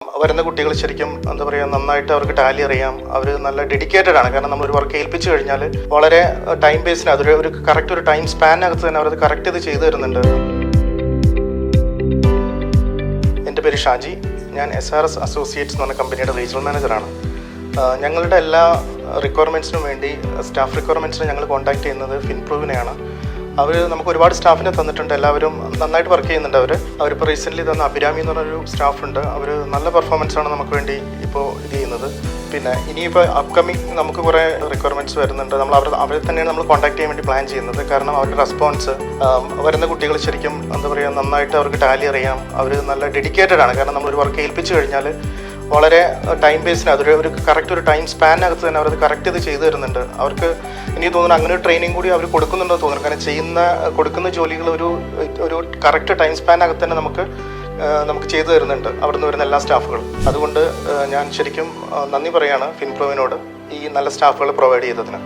വരുന്ന കുട്ടികൾ ശരിക്കും എന്താ പറയുക നന്നായിട്ട് അവർക്ക് ടാലി അറിയാം. അവർ നല്ല ഡെഡിക്കേറ്റഡ് ആണ്. കാരണം നമ്മളൊരു വർക്ക് ഏൽപ്പിച്ചു കഴിഞ്ഞാൽ വളരെ ടൈം ബേസിന് ഒരു കറക്റ്റ് ഒരു ടൈം സ്പാനകത്ത് തന്നെ അവരത് കറക്റ്റ് ഇത് ചെയ്തു തരുന്നുണ്ട്. എൻ്റെ പേര് ഷാജി. ഞാൻ SRS അസോസിയേറ്റ്സ് എന്ന് പറഞ്ഞ കമ്പനിയുടെ റീജിയണൽ മാനേജറാണ്. ഞങ്ങളുടെ എല്ലാ റിക്വയർമെൻറ്റ്സിനും വേണ്ടി സ്റ്റാഫ് റിക്വയർമെൻറ്റ്സിന് ഞങ്ങൾ കോൺടാക്ട് ചെയ്യുന്നത് ഫിൻപ്രൂവിനെയാണ്. അവർ നമുക്ക് ഒരുപാട് സ്റ്റാഫിനെ തന്നിട്ടുണ്ട്. എല്ലാവരും നന്നായിട്ട് വർക്ക് ചെയ്യുന്നുണ്ട്. അവരിപ്പോൾ റീസെൻ്റ്ലി തന്ന അഭിരാമി എന്ന് പറഞ്ഞൊരു സ്റ്റാഫുണ്ട്. അവർ നല്ല പെർഫോമൻസാണ് നമുക്ക് വേണ്ടി ഇപ്പോൾ ഇത് ചെയ്യുന്നത്. പിന്നെ ഇനിയിപ്പോൾ അപ്കമിങ് നമുക്ക് കുറേ റിക്വയർമെൻറ്റ്സ് വരുന്നുണ്ട്. നമ്മൾ അവരെ തന്നെയാണ് നമ്മൾ കോൺടാക്ട് ചെയ്യാൻ വേണ്ടി പ്ലാൻ ചെയ്യുന്നത്. കാരണം അവരുടെ റെസ്പോൺസ് വരുന്ന കുട്ടികൾ ശരിക്കും എന്താ പറയുക നന്നായിട്ട് അവർക്ക് ടാലി അറിയാം. അവർ നല്ല ഡെഡിക്കേറ്റഡ് ആണ്. കാരണം നമ്മളൊരു വർക്ക് ഏൽപ്പിച്ചു കഴിഞ്ഞാൽ വളരെ ടൈം ബേസിന് ഒരു കറക്റ്റ് ഒരു ടൈം സ്പാനകത്ത് തന്നെ അവരത് കറക്റ്റ് ഇത് ചെയ്തു തരുന്നുണ്ട്. അവർക്ക് എനിക്ക് തോന്നുന്നു അങ്ങനെ ഒരു ട്രെയിനിങ് കൂടി അവർ കൊടുക്കുന്നുണ്ടോ തോന്നുന്നു. കാരണം കൊടുക്കുന്ന ജോലികൾ ഒരു കറക്റ്റ് ടൈം സ്പാനകത്ത് തന്നെ നമുക്ക് ചെയ്തു തരുന്നുണ്ട് അവിടുന്ന് വരുന്ന എല്ലാ സ്റ്റാഫുകളും. അതുകൊണ്ട് ഞാൻ ശരിക്കും നന്ദി പറയാണ് ഫിൻപ്രൂവിനോട് ഈ നല്ല സ്റ്റാഫുകൾ പ്രൊവൈഡ് ചെയ്തതിന്.